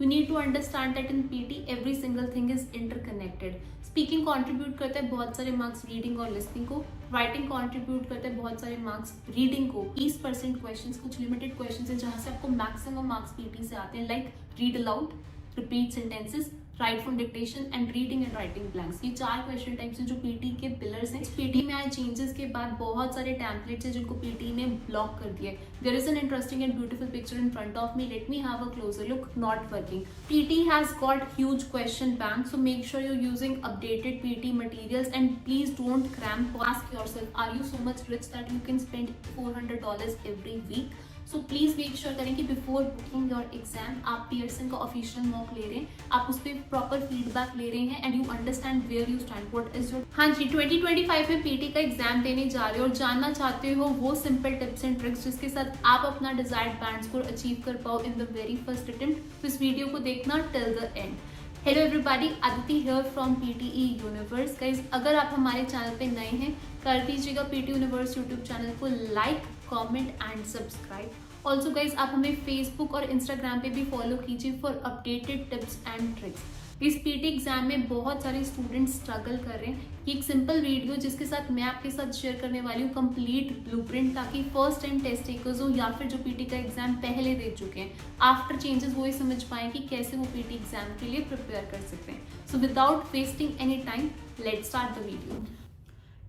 You need to understand that in PT every single thing is interconnected. Speaking contribute करता है बहुत सारे marks reading और listening को, राइटिंग कंट्रीब्यूट करता है बहुत सारे मार्क्स रीडिंग को। 20% क्वेश्चंस, कुछ लिमिटेड क्वेश्चंस हैं जहां से आपको मैक्सिमम मार्क्स पीटी से आते हैं, like read aloud, repeat sentences, right from dictation and reading and writing blanks. ये 4 क्वेश्चन टाइप्स हैं जो पीटी के पिलर्स हैं। पीटी में आए चेंजेस के बाद बहुत सारे टेम्पलेट्स हैं जिनको पीटी ने ब्लॉक कर दिया है। There is an interesting and beautiful picture in front of me, let me have a closer look. Not working. PT has got huge question bank, so make sure you're using updated PT materials and please don't cramp. Ask yourself, are you so much rich that you can spend $400 every week? So please make sure करें कि before booking your exam आप Pearson का official mock ले रहे हैं, आप उस पर प्रॉपर फीडबैक ले रहे हैं and you understand where you stand, what is your. हाँ जी, 2025 में पीटी का एग्जाम देने जा रहे हो और जानना चाहते हो वो सिंपल टिप्स एंड ट्रिक्स जिसके साथ आप अपना डिजायर्ड बैंड स्कोर अचीव कर पाओ in the very first attempt, तो इस वीडियो को देखना till the end. Hello everybody, Aditi here from PTE universe. Guys, अगर आप हमारे चैनल पे नए हैं कर दीजिएगा पीटी यूनिवर्स यूट्यूब चैनल को like, comment and subscribe. Also guys, आप हमें फेसबुक और इंस्टाग्राम पे भी फॉलो कीजिए for updated tips and tricks. इस पीटी एग्जाम में बहुत सारे स्टूडेंट्स स्ट्रगल कर रहे हैं। ये एक सिंपल वीडियो जिसके साथ मैं आपके साथ शेयर करने वाली हूँ कंप्लीट ब्लूप्रिंट, ताकि फर्स्ट टाइम टेस्ट टेकर्स हो या फिर जो पीटी का एग्जाम पहले दे चुके हैं, आफ्टर चेंजेस वो ये समझ पाएं कि कैसे वो पीटी एग्जाम के लिए प्रिपेयर कर सकते हैं। So without wasting any time, let's start the video.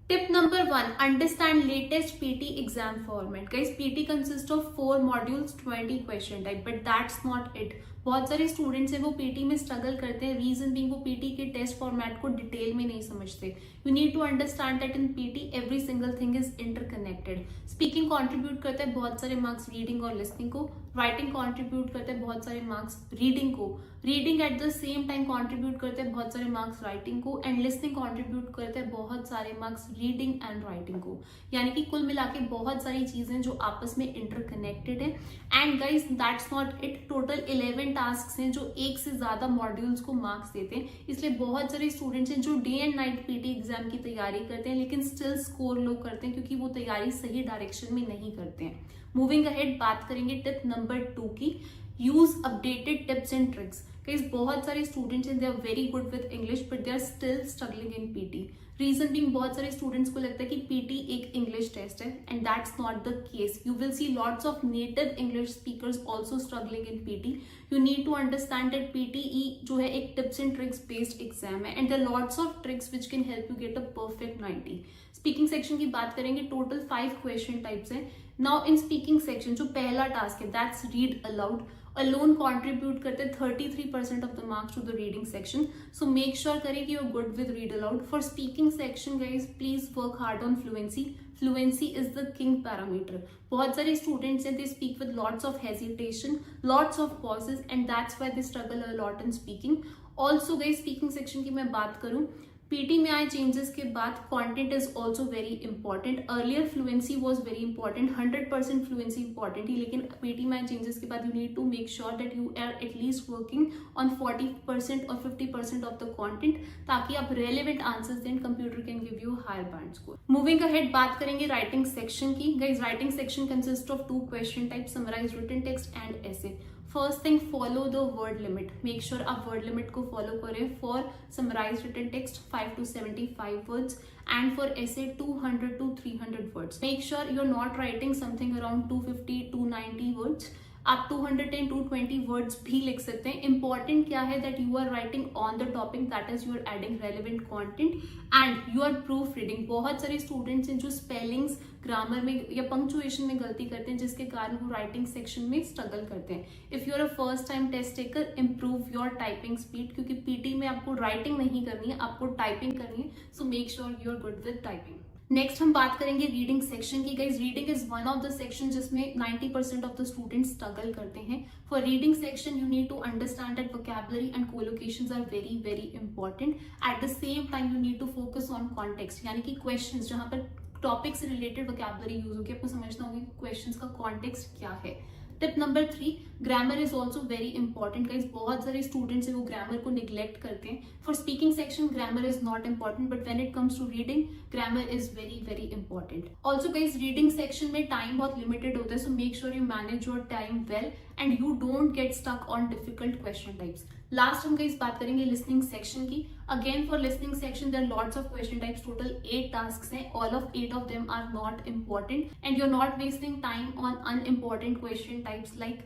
Tip number 1, understand latest PT exam format. Guys, PT consists of 4 modules, 20 question type, but that's not it. बहुत सारे स्टूडेंट्स हैं वो PT में स्ट्रगल करते हैं, रीजन बीइंग वो PT के test format को डिटेल में नहीं समझते। You need to understand that in PT every single thing is interconnected. Speaking contribute करता है बहुत सारे मार्क्स रीडिंग और लिसनिंग को, राइटिंग कंट्रीब्यूट करता है बहुत सारे मार्क्स रीडिंग को, reading at the same time contribute करते हैं बहुत सारे मार्क्स राइटिंग को, एंड लिसनिंग कंट्रीब्यूट करते हैं बहुत सारे मार्क्स रीडिंग एंड राइटिंग को। यानी कि कुल मिला के बहुत सारी चीजें जो आपस में इंटरकनेक्टेड है। And guys, that's not it, total 11 task हैं जो एक से ज्यादा मॉड्यूल्स को मार्क्स देते हैं। इसलिए बहुत सारे स्टूडेंट्स हैं जो day and night PT exam की तैयारी करते हैं लेकिन स्टिल स्कोर लो करते हैं क्योंकि वो तैयारी सही डायरेक्शन में नहीं करते हैं। मूविंग अहेड, बात करेंगे टिप नंबर 2 की, use updated tips and tricks. बहुत सारे स्टूडेंट्स हैं, they are very good with English but they are still struggling in PT. Reason being बहुत सारे स्टूडेंट्स को लगता है कि पीटी एक इंग्लिश टेस्ट है and that's not the case. You will see lots of native English speakers also struggling in PT. You need to understand that PTE जो है एक tips and tricks based exam है and there are lots of tricks which can help you get a perfect 90। Speaking section की बात करेंगे, total 5 question types हैं। Now in speaking section जो पहला टास्क है that's read aloud, alone contribute करते 33% of the marks to the reading section. So make sure करें कि you are good with read aloud. For speaking section guys, please work hard on fluency. Fluency is the king parameter. बहुत सारे students हैं, they speak with lots of hesitation, lots of pauses and that's why they struggle a lot in speaking. Also guys, speaking section की मैं बात करूं, PT में आए changes के बाद content is also very important. Earlier fluency was very important, 100% fluency important ही, लेकिन पीटी में आए चेंजेस के बाद you need to make sure that you are at least working on 40% और 50% ऑफ द कंटेंट, ताकि आप रेलेवेंट आंसर्स दें, computer can give you higher band score. Moving ahead, बात करेंगे राइटिंग सेक्शन की। Guys, writing section consist of 2 question type, summarise written text and essay. First thing, follow the word limit. Make sure आप word limit को follow करें। For summarise written text 5 to 75 words and for essay 200 to 300 words. Make sure you're not writing something around 250 to 90 words. आप 210 to 220 words भी लिख सकते हैं। Important क्या है that you are writing on the topic, that is you are adding relevant content and you are proof reading. बहुत सारे students हैं जो स्पेलिंग्स, ग्रामर में या पंक्चुएशन में गलती करते हैं जिसके कारण वो राइटिंग सेक्शन में स्ट्रगल करते हैं। If you are a first time test taker, improve your typing speed, क्योंकि पीटी में आपको राइटिंग नहीं करनी है, आपको टाइपिंग करनी है। So make sure you are good with typing. Next हम बात करेंगे रीडिंग सेक्शन की। Guys, reading is one of the section जिसमें 90% ऑफ द स्टूडेंट्स स्ट्रगल करते हैं। For reading section you need to understand that vocabulary and collocations are very very important. At the same time you need to focus on context, यानी कि questions जहां पर topic से related vocabulary use होगी, आपको समझना होगा कि क्वेश्चंस का कॉन्टेक्स्ट क्या है। Tip number 3, grammar is also very important. Guys, बहुत सारे स्टूडेंट्स हैं वो ग्रामर को निग्लेक्ट करते हैं। For speaking section grammar is not important but when it comes to reading, grammar is very very important. Also guys, reading section में time बहुत limited होता है, so make sure you manage your time well and you don't get stuck on difficult question types. Last हम इस बात करेंगे listening section की। Again for listening section there are lots of question types, total 8 tasks हैं, all of 8 of them are not important and you're not wasting time on unimportant question types like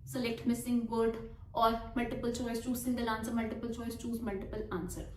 select missing word or multiple choice, choose single answer, multiple choice, choose multiple answer.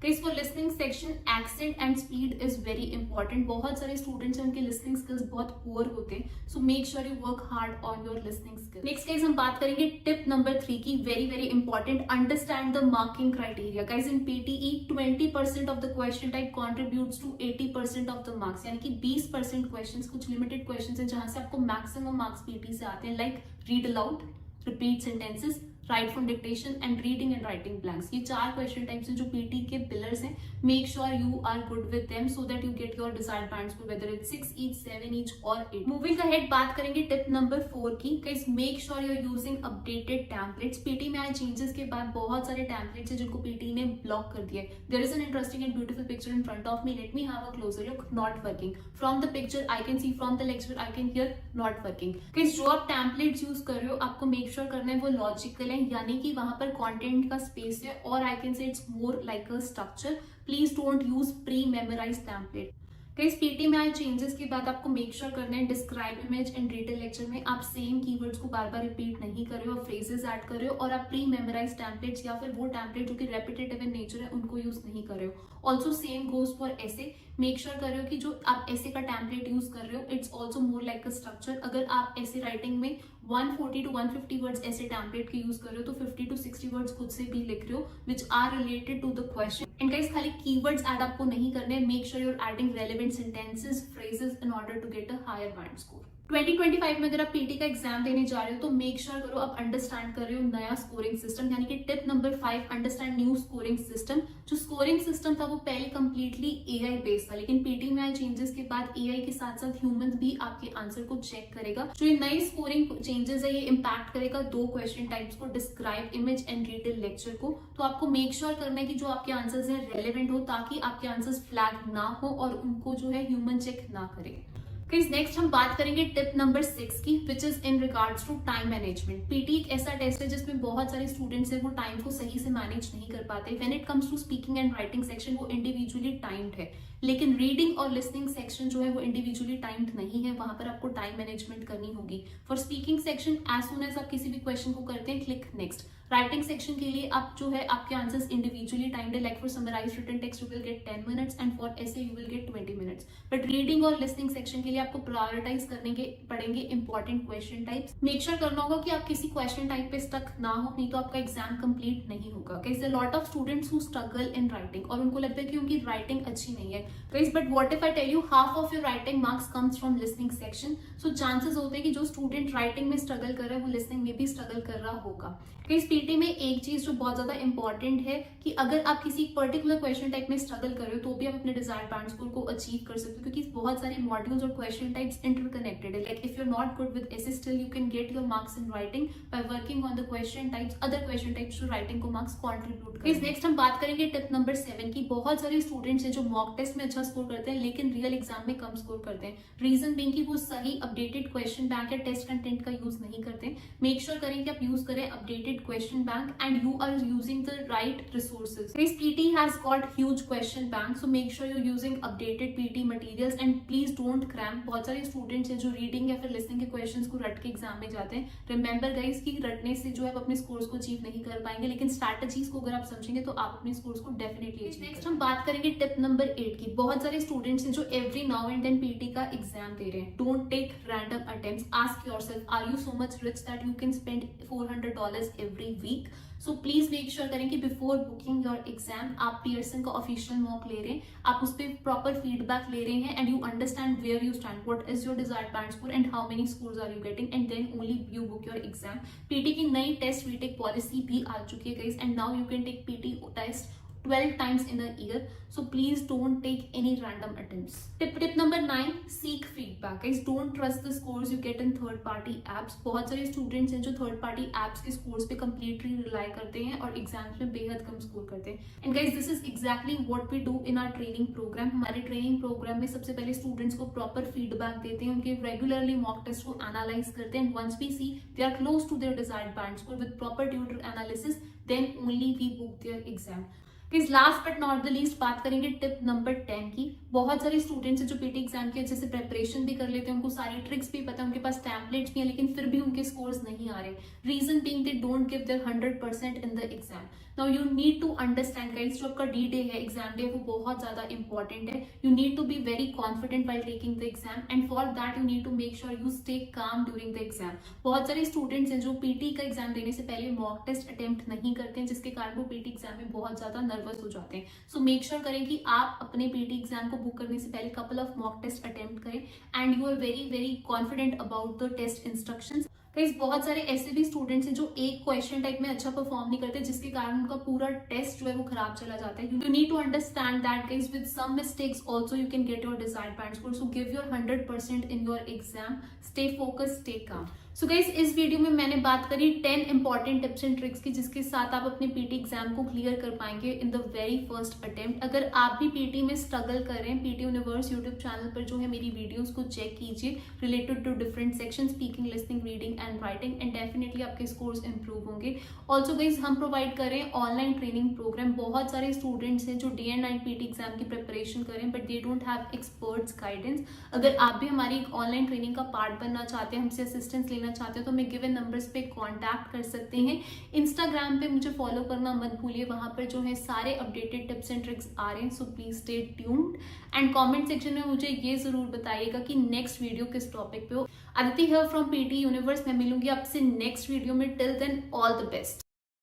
Guys, for listening section accent and speed is very important. बहुत सारे students हैं उनके listening skills बहुत poor होते हैं, so make sure you work hard on your listening skills. Next guys हम बात करेंगे टिप नंबर 3 की, very very important, understand the marking criteria. Guys in PTE 20% of the question type contributes to 80% of the marks, यानी कि 20% question, कुछ limited question है जहां से आपको मैक्सिमम मार्क्स पीटी से आते हैं, like read aloud, repeat sentences, right from dictation and reading and writing blanks. ये 4 क्वेश्चन टाइप्स हैं जो पीटी के पिलर्स हैं। Make sure you are good with them so that you get your desired bands for whether it's 6 each, 7 each और 8। Moving ahead बात करेंगे tip number 4 की। Guys make sure you are using updated templates. PT में आए changes के बाद बहुत सारे टेम्पलेट्स हैं जिनको पीटी ने ब्लॉक कर दिया है। There is an interesting and beautiful picture in front of me, let me have a closer look. Not working from the picture, I can see from the lecture, I can hear not working. Guys जो आप templates use कर रहे हो आपको make sure करना है वो logical है, यानी कि वहां पर कंटेंट का स्पेस है, और I can say it's more like a structure. Please don't use pre memorise template. Guys PT में आए चेंजेस के बाद आपको मेक श्योर करना है describe, image and detail lecture में आप सेम कीवर्ड्स को बार बार रिपीट नहीं कर रहे हो, फ्रेजेस ऐड कर रहे हो, और आप प्री मेमोराइज टेम्पलेट्स या फिर वो टेम्पलेट जो कि रेपिटेटिव इन नेचर है उनको यूज नहीं कर रहे हो। ऑल्सो सेम गोज फॉर ऐसे, मेक श्योर कर रहे हो कि जो आप ऐसे का टेम्पलेट यूज कर रहे हो it's also more like a structure. अगर आप ऐसे राइटिंग में 140 to 150 वर्ड्स ऐसे टेम्पलेट के यूज कर रहे हो तो 50 to 60 वर्ड्स खुद से भी लिख रहे हो which are related to the question. And guys खाली कीवर्ड्स ऐड आपको नहीं करने, make sure you are adding relevant sentences, phrases in order to get a higher band score. 2025 में अगर आप पीटी का एग्जाम देने जा रहे हो तो मेक श्योर करो आप अंडरस्टैंड कर रहे हो नया स्कोरिंग सिस्टम, यानी कि tip number 5, understand new scoring system. जो स्कोरिंग सिस्टम था वो पहले कंप्लीटली एआई बेस्ड था, लेकिन पीटी में आए चेंजेस के बाद एआई के साथ साथ ह्यूमन भी आपके आंसर को चेक करेगा। जो ये नई स्कोरिंग चेंजेस है ये इंपैक्ट करेगा 2 क्वेश्चन टाइप्स को, describe, image and detail lecture को। तो आपको मेक श्योर करना है कि जो आपके आंसर्स है रेलेवेंट हो, ताकि आपके आंसर्स फ्लैग ना हो और उनको जो है ह्यूमन चेक ना करे। नेक्स्ट हम बात करेंगे टिप नंबर 6 की, which is in regards to time management. PT एक ऐसा टेस्ट है जिसमें बहुत सारे स्टूडेंट्स हैं वो टाइम को सही से मैनेज नहीं कर पाते। When it comes to speaking and writing section वो इंडिविजुअली टाइम्ड है, लेकिन रीडिंग और लिसनिंग सेक्शन जो है वो इंडिविजुअली टाइम्ड नहीं है, वहां पर आपको टाइम मैनेजमेंट करनी होगी। For speaking section as soon as आप किसी भी क्वेश्चन को करते हैं क्लिक नेक्स्ट। राइटिंग सेक्शन के लिए आप जो है आपके आंसर्स इंडिविजुअली टाइम्ड है, like for summarise written text you will get 10 minutes and for essay you will get 20 minutes. But reading और लिसनिंग सेक्शन के लिए आपको प्रायोरिटाइज करने के पड़ेंगे important question types. Make sure करना होगा कि आप किसी क्वेश्चन टाइप पे स्टक ना हो, नहीं तो आपका एग्जाम कंप्लीट नहीं होगा। कैसे lot of students who struggle in writing और उनको लगता है कि उनकी राइटिंग अच्छी नहीं है। But what if I tell you half of your writing marks comes from listening section, so chances होते हैं कि जो स्टूडेंट राइटिंग में स्ट्रगल कर रहा है वो लिसनिंग में भी स्ट्रगल कर रहा होगा। इस पीटी में एक चीज जो बहुत ज्यादा इंपॉर्टेंट है कि अगर आप किसी पर्टिकुलर क्वेश्चन टाइप में स्ट्रगल कर रहे हो तो भी आप अपने डिजायर्ड बैंड स्कोर को अचीव कर सकते हो, क्योंकि बहुत सारे मॉड्यूल्स और क्वेश्चन टाइप्स इंटरकनेक्टेड है। Like if you are not good with essay still you can get your marks in writing by working on the question types, other question types जो राइटिंग को मार्क्स कॉन्ट्रीब्यूट करें। Next हम बात करेंगे tip number 7 की। बहुत सारे students हैं जो मॉक टेस्ट में अच्छा स्कोर करते हैं लेकिन रियल एग्जाम में कम स्कोर करते हैं। रीजन बीइंग कि वो सही अपडेटेड क्वेश्चन बैंक या टेस्ट कंटेंट का यूज नहीं करते। मेक श्योर करें कि आप यूज करें updated question bank and you are using the right resources. This PT has got huge question bank, so make sure you're using updated PT materials and please don't cram. बहुत सारे students हैं जो reading या फिर listening के questions को रट के एग्जाम में जाते हैं। रिमेंबर गाइस कि रटने से जो है आप अपने स्कोर्स को अचीव नहीं कर पाएंगे, लेकिन स्ट्रैटेजीज को अगर आप समझेंगे तो आप अपने स्कोर्स को डेफिनेटली अचीव। नेक्स्ट हम बात करेंगे टिप नंबर 8 की। बहुत सारे स्टूडेंट्स हैं जो every now and then PT का एग्जाम दे रहे हैं। Don't take random attempts, ask yourself are you so much rich that you can spend $400 every week. So please make sure करें कि बिफोर बुकिंग योर एग्जाम आप Pearson का official mock ले रहे हैं, आप उस पर प्रॉपर फीडबैक ले रहे हैं and you understand where you stand, what is your desired band score and how many scores are you getting, and then only you book your exam. PT की नई टेस्ट रीटेक पॉलिसी भी आ चुकी है guys, and now you can take PT test 12 times in a year. So please don't take any random attempts. Tip number 9, seek feedback. Guys, don't trust the scores you get in third party apps. बहुत सारे students हैं जो third party apps के scores पे completely rely करते हैं और exams में बेहद कम स्कोर करते हैं. And guys, this is exactly what we do in our training programme. हमारे ट्रेनिंग प्रोग्राम में सबसे पहले स्टूडेंट्स को प्रॉपर फीडबैक देते हैं, उनके रेगुलरली मॉक टेस्ट को एनालाइज करते हैं. Once we see they are close to their desired band score with proper tutor analysis, then only we book their exam. Last but not the least बात करेंगे tip number 10 की. बहुत सारे students हैं जो पीटी एग्जाम की अच्छे से प्रेपरेशन भी कर लेते हैं, उनको सारी ट्रिक्स भी पता है, उनके पास टेम्पलेट्स भी हैं, लेकिन फिर भी उनके स्कोर्स नहीं आ रहे. Reason being they don't give their 100% in the exam. Now you need to understand guys, जो आपका डी डे है, एग्जाम डे, वो बहुत ज्यादा इंपॉर्टेंट है. You need to be very confident while taking the exam and for that you need to make sure you stay calm during the exam. बहुत सारे students हैं जो पीटी का एग्जाम देने से पहले मॉक टेस्ट अटेम्प्ट नहीं करते हैं, जिसके कारण वो पीटी एग्जाम में बहुत ज्यादा नर्वस हो जाते हैं. सो मेक श्योर करें कि आप अपने पीटी एग्जाम को बुक करने से पहले couple of mock test attempt करें and you are very very confident about the test instructions. Guys, बहुत सारे ऐसे भी स्टूडेंट्स हैं जो एक क्वेश्चन टाइप में अच्छा परफॉर्म नहीं करते, जिसके कारण उनका पूरा टेस्ट जो है वो खराब चला जाता है. You need to understand that guys, with some mistakes also you can get your desired band score. So give your 100% in your exam. Stay focused, stay calm. So guys, इस वीडियो में मैंने बात करी 10 इंपॉर्टेंट टिप्स एंड ट्रिक्स की, जिसके साथ आप अपने पीटी एग्जाम को क्लियर कर पाएंगे in the very first attempt. अगर आप भी पीटी में स्ट्रगल कर रहे हैं, पीटी यूनिवर्स यूट्यूब चैनल पर जो है मेरी वीडियोस को चेक कीजिए related to different section, speaking, listening, reading and writing, and definitely आपके स्कोर्स इंप्रूव होंगे. ऑल्सो गाइस, हम प्रोवाइड कर रहे हैं ऑनलाइन ट्रेनिंग प्रोग्राम. बहुत सारे स्टूडेंट्स हैं जो day and night PT exam की प्रिपरेशन कर रहे हैं, but they don't have experts guidance. अगर आप भी हमारी ऑनलाइन ट्रेनिंग का पार्ट बनना चाहते हैं, हमसे असिस्टेंस लेना चाहते हैं, तो मैं नंबर्स पे कांटेक्ट कर सकते हैं. इंस्टाग्राम पे मुझे फॉलो करना मत भूलिए, वहां पर जो है सारे अपडेटेड टिप्स एंड ट्रिक्स आ रहे हैं. So please stay tuned and comment section में मुझे ये जरूर बताइएगा कि नेक्स्ट वीडियो किस टॉपिक पे हो. Aditi here from PT universe. मैं मिलूंगी आपसे नेक्स्ट वीडियो में. Till then, all the best.